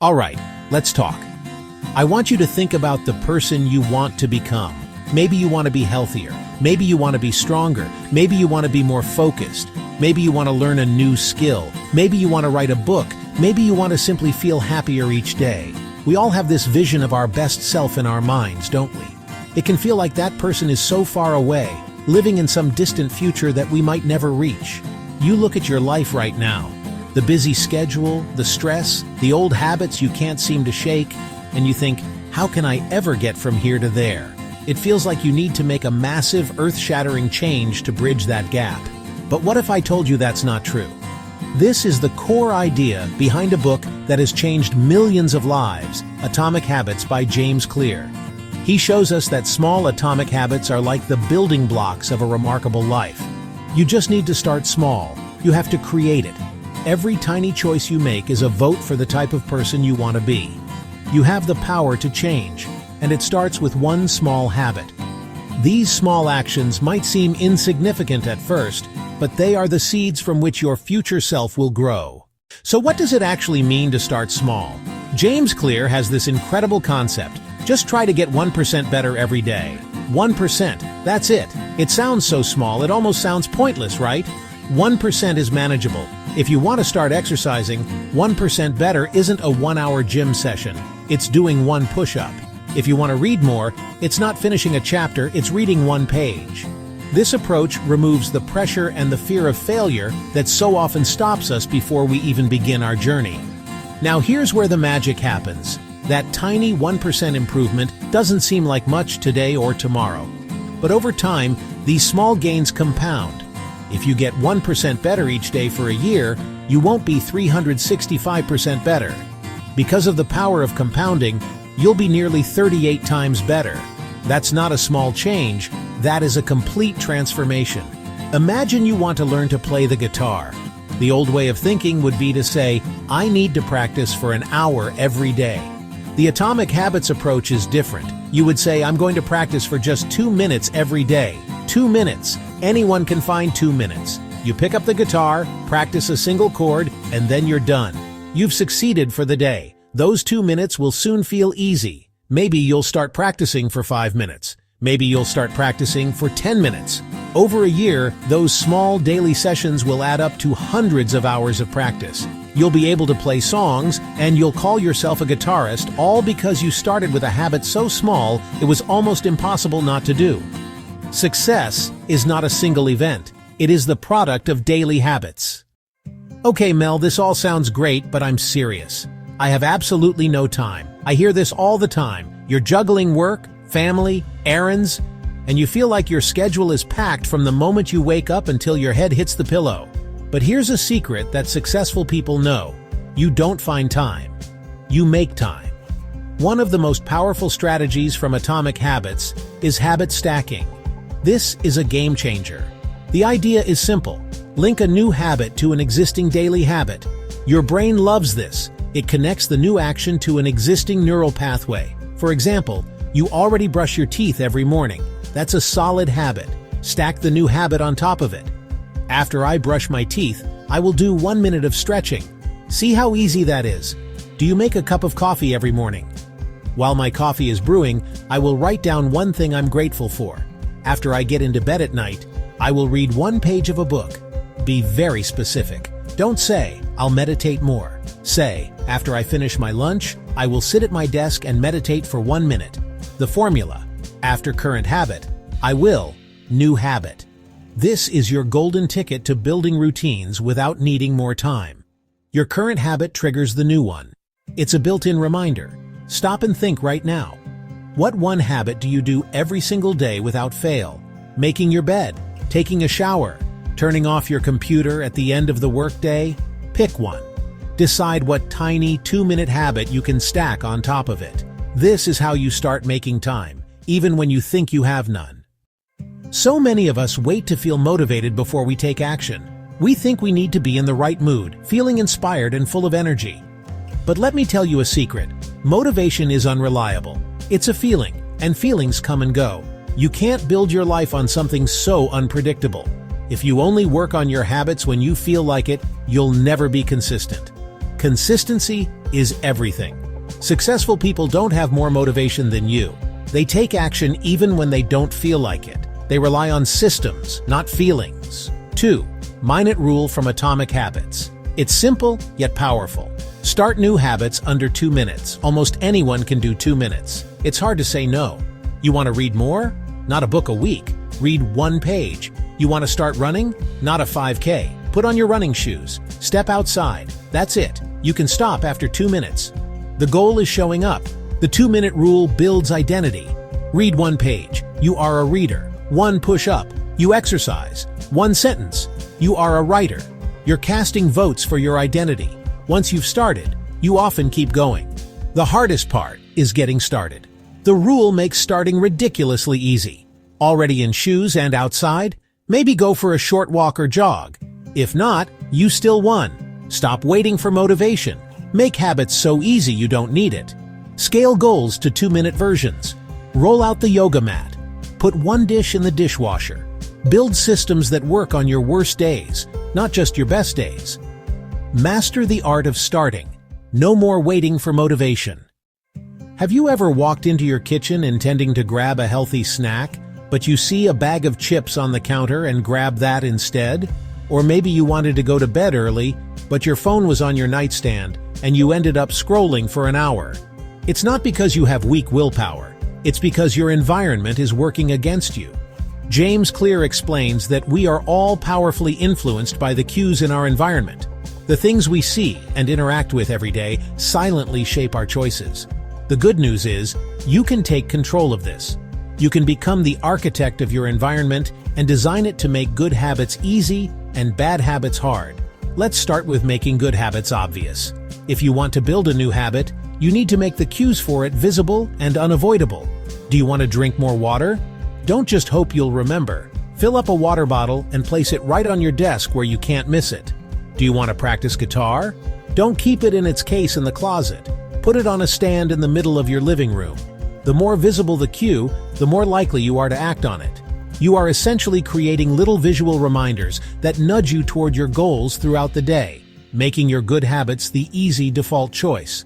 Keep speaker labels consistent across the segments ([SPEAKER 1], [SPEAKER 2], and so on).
[SPEAKER 1] Alright, let's talk. I want you to think about the person you want to become. Maybe you want to be healthier. Maybe you want to be stronger. Maybe you want to be more focused. Maybe you want to learn a new skill. Maybe you want to write a book. Maybe you want to simply feel happier each day. We all have this vision of our best self in our minds, don't we? It can feel like that person is so far away, living in some distant future that we might never reach. You look at your life right now. The busy schedule, the stress, the old habits you can't seem to shake, and you think, how can I ever get from here to there? It feels like you need to make a massive, earth-shattering change to bridge that gap. But what if I told you that's not true? This is the core idea behind a book that has changed millions of lives, Atomic Habits by James Clear. He shows us that small atomic habits are like the building blocks of a remarkable life. You just need to start small. You have to create it. Every tiny choice you make is a vote for the type of person you want to be. You have the power to change, and it starts with one small habit. These small actions might seem insignificant at first, but they are the seeds from which your future self will grow. So what does it actually mean to start small? James Clear has this incredible concept. Just try to get 1% better every day. 1%, that's it. It sounds so small, it almost sounds pointless, right? 1% is manageable. If you want to start exercising, 1% better isn't a 1-hour gym session. It's doing one push-up. If you want to read more, it's not finishing a chapter, it's reading one page. This approach removes the pressure and the fear of failure that so often stops us before we even begin our journey. Now here's where the magic happens. That tiny 1% improvement doesn't seem like much today or tomorrow. But over time, these small gains compound. If you get 1% better each day for a year, you won't be 365% better. Because of the power of compounding, you'll be nearly 38 times better. That's not a small change, that is a complete transformation. Imagine you want to learn to play the guitar. The old way of thinking would be to say, I need to practice for an hour every day. The Atomic Habits approach is different. You would say, I'm going to practice for just 2 minutes every day. 2 minutes. Anyone can find 2 minutes. You pick up the guitar, practice a single chord, and then you're done. You've succeeded for the day. Those 2 minutes will soon feel easy. Maybe you'll start practicing for 5 minutes. Maybe you'll start practicing for 10 minutes. Over a year, those small daily sessions will add up to hundreds of hours of practice. You'll be able to play songs, and you'll call yourself a guitarist, all because you started with a habit so small it was almost impossible not to do. Success is not a single event. It is the product of daily habits. Okay, Mel, this all sounds great, but I'm serious. I have absolutely no time. I hear this all the time. You're juggling work, family, errands, and you feel like your schedule is packed from the moment you wake up until your head hits the pillow. But here's a secret that successful people know. You don't find time. You make time. One of the most powerful strategies from Atomic Habits is habit stacking. This is a game changer. The idea is simple. Link a new habit to an existing daily habit. Your brain loves this. It connects the new action to an existing neural pathway. For example, you already brush your teeth every morning. That's a solid habit. Stack the new habit on top of it. After I brush my teeth, I will do 1 minute of stretching. See how easy that is. Do you make a cup of coffee every morning? While my coffee is brewing, I will write down one thing I'm grateful for. After I get into bed at night, I will read 1 page of a book. Be very specific. Don't say, I'll meditate more. Say, after I finish my lunch, I will sit at my desk and meditate for 1 minute. The formula: after current habit, I will, new habit. This is your golden ticket to building routines without needing more time. Your current habit triggers the new one. It's a built-in reminder. Stop and think right now. What one habit do you do every single day without fail? Making your bed, taking a shower, turning off your computer at the end of the workday? Pick one. Decide what tiny 2-minute habit you can stack on top of it. This is how you start making time, even when you think you have none. So many of us wait to feel motivated before we take action. We think we need to be in the right mood, feeling inspired and full of energy. But let me tell you a secret. Motivation is unreliable. It's a feeling, and feelings come and go. You can't build your life on something so unpredictable. If you only work on your habits when you feel like it, you'll never be consistent. Consistency is everything. Successful people don't have more motivation than you. They take action even when they don't feel like it. They rely on systems, not feelings. 2. Minute rule from Atomic Habits. It's simple, yet powerful. Start new habits under 2 minutes. Almost anyone can do 2 minutes. It's hard to say no. You want to read more? Not a book a week. Read 1 page. You want to start running? Not a 5K. Put on your running shoes. Step outside. That's it. You can stop after 2 minutes. The goal is showing up. The 2-minute rule builds identity. Read 1 page. You are a reader. 1 push-up. You exercise. 1 sentence. You are a writer. You're casting votes for your identity. Once you've started, you often keep going. The hardest part is getting started. The rule makes starting ridiculously easy. Already in shoes and outside? Maybe go for a short walk or jog. If not, you still won. Stop waiting for motivation. Make habits so easy you don't need it. Scale goals to 2-minute versions. Roll out the yoga mat. Put 1 dish in the dishwasher. Build systems that work on your worst days, not just your best days. Master the art of starting. No more waiting for motivation. Have you ever walked into your kitchen intending to grab a healthy snack, but you see a bag of chips on the counter and grab that instead? Or maybe you wanted to go to bed early, but your phone was on your nightstand and you ended up scrolling for an hour. It's not because you have weak willpower. It's because your environment is working against you. James Clear explains that we are all powerfully influenced by the cues in our environment. The things we see and interact with every day silently shape our choices. The good news is, you can take control of this. You can become the architect of your environment and design it to make good habits easy and bad habits hard. Let's start with making good habits obvious. If you want to build a new habit, you need to make the cues for it visible and unavoidable. Do you want to drink more water? Don't just hope you'll remember. Fill up a water bottle and place it right on your desk where you can't miss it. Do you want to practice guitar? Don't keep it in its case in the closet. Put it on a stand in the middle of your living room. The more visible the cue, the more likely you are to act on it. You are essentially creating little visual reminders that nudge you toward your goals throughout the day, making your good habits the easy default choice.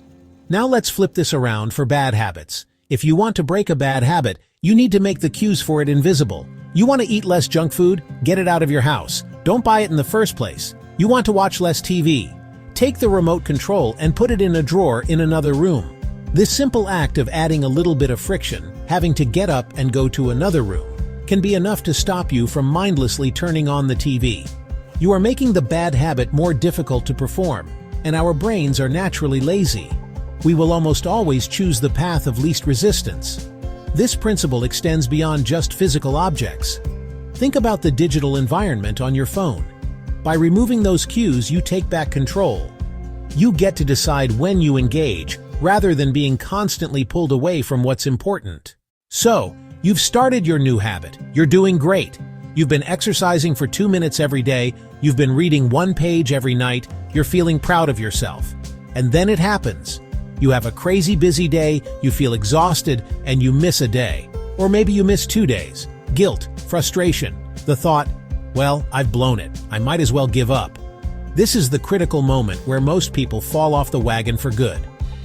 [SPEAKER 1] Now let's flip this around for bad habits. If you want to break a bad habit, you need to make the cues for it invisible. You want to eat less junk food? Get it out of your house. Don't buy it in the first place. You want to watch less TV? Take the remote control and put it in a drawer in another room. This simple act of adding a little bit of friction, having to get up and go to another room, can be enough to stop you from mindlessly turning on the TV. You are making the bad habit more difficult to perform, and our brains are naturally lazy. We will almost always choose the path of least resistance. This principle extends beyond just physical objects. Think about the digital environment on your phone. By removing those cues, you take back control. You get to decide when you engage, rather than being constantly pulled away from what's important. So, you've started your new habit. You're doing great. You've been exercising for 2 minutes every day. You've been reading 1 page every night. You're feeling proud of yourself. And then it happens. You have a crazy busy day, you feel exhausted, and you miss a day. Or maybe you miss 2 days. Guilt, frustration, the thought, well, I've blown it. I might as well give up. This is the critical moment where most people fall off the wagon for good.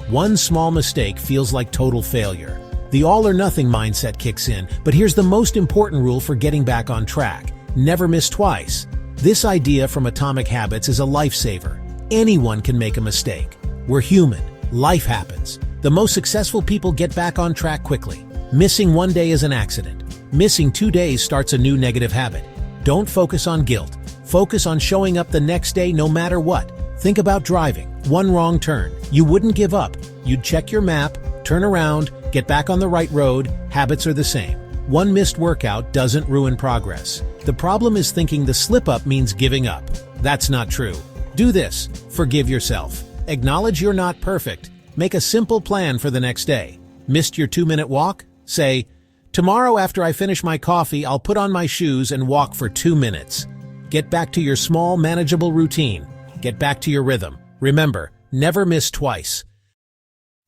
[SPEAKER 1] One small mistake feels like total failure. The all-or-nothing mindset kicks in, but here's the most important rule for getting back on track. Never miss twice. This idea from Atomic Habits is a lifesaver. Anyone can make a mistake. We're human. Life happens. The most successful people get back on track quickly. Missing 1 day is an accident. Missing 2 days starts a new negative habit. Don't focus on guilt. Focus on showing up the next day no matter what. Think about driving. 1 wrong turn. You wouldn't give up. You'd check your map, turn around, get back on the right road. Habits are the same. 1 missed workout doesn't ruin progress. The problem is thinking the slip-up means giving up. That's not true. Do this. Forgive yourself. Acknowledge you're not perfect. Make a simple plan for the next day. Missed your 2-minute walk? Say, tomorrow after I finish my coffee, I'll put on my shoes and walk for 2 minutes. Get back to your small, manageable routine. Get back to your rhythm. Remember, never miss twice.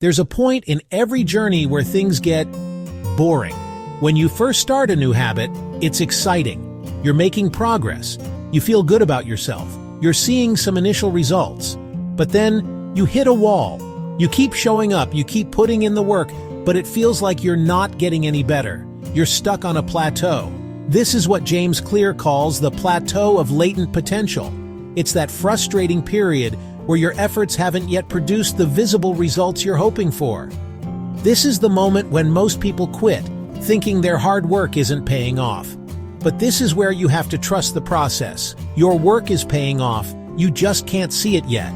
[SPEAKER 1] There's a point in every journey where things get boring. When you first start a new habit, it's exciting. You're making progress. You feel good about yourself. You're seeing some initial results. But then, You hit a wall. You keep showing up, you keep putting in the work, but it feels like you're not getting any better. You're stuck on a plateau. This is what James Clear calls the plateau of latent potential. It's that frustrating period where your efforts haven't yet produced the visible results you're hoping for. This is the moment when most people quit, thinking their hard work isn't paying off. But this is where you have to trust the process. Your work is paying off, you just can't see it yet.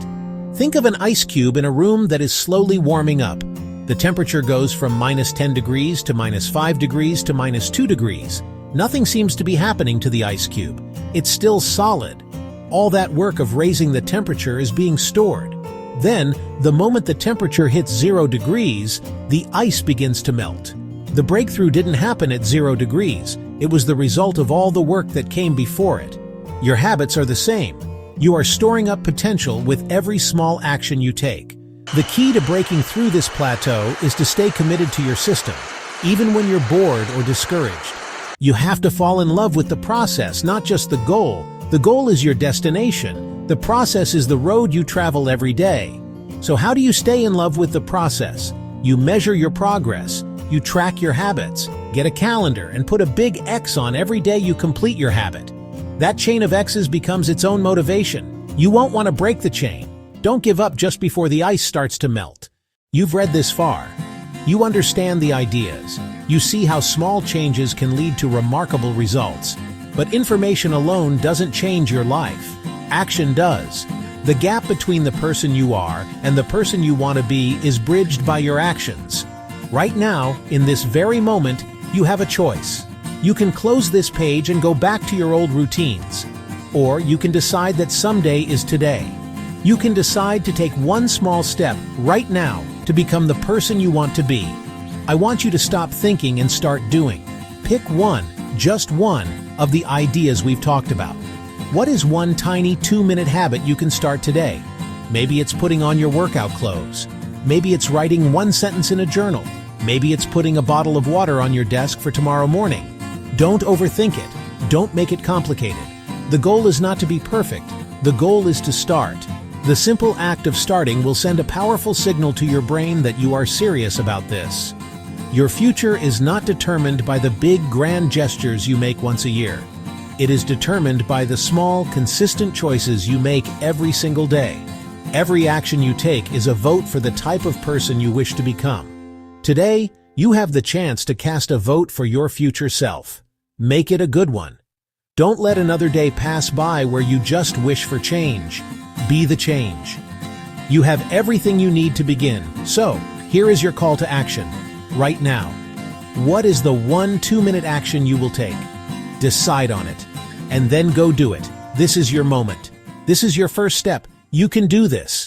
[SPEAKER 1] Think of an ice cube in a room that is slowly warming up. The temperature goes from -10 degrees to -5 degrees to -2 degrees. Nothing seems to be happening to the ice cube. It's still solid. All that work of raising the temperature is being stored. Then, the moment the temperature hits 0 degrees, the ice begins to melt. The breakthrough didn't happen at 0 degrees. It was the result of all the work that came before it. Your habits are the same. You are storing up potential with every small action you take. The key to breaking through this plateau is to stay committed to your system, even when you're bored or discouraged. You have to fall in love with the process, not just the goal. The goal is your destination. The process is the road you travel every day. So how do you stay in love with the process? You measure your progress. You track your habits. Get a calendar and put a big X on every day you complete your habit. That chain of X's becomes its own motivation. You won't want to break the chain. Don't give up just before the ice starts to melt. You've read this far. You understand the ideas. You see how small changes can lead to remarkable results. But information alone doesn't change your life. Action does. The gap between the person you are and the person you want to be is bridged by your actions. Right now, in this very moment, you have a choice. You can close this page and go back to your old routines. Or you can decide that someday is today. You can decide to take one small step right now to become the person you want to be. I want you to stop thinking and start doing. Pick one, just one, of the ideas we've talked about. What is one tiny 2-minute habit you can start today? Maybe it's putting on your workout clothes. Maybe it's writing one sentence in a journal. Maybe it's putting a bottle of water on your desk for tomorrow morning. Don't overthink it. Don't make it complicated. The goal is not to be perfect. The goal is to start. The simple act of starting will send a powerful signal to your brain that you are serious about this. Your future is not determined by the big, grand gestures you make once a year. It is determined by the small, consistent choices you make every single day. Every action you take is a vote for the type of person you wish to become. Today, you have the chance to cast a vote for your future self. Make it a good one. Don't let another day pass by where you just wish for change. Be the change. You have everything you need to begin. So, here is your call to action. Right now. What is the one 2-minute action you will take? Decide on it. And then go do it. This is your moment. This is your first step. You can do this.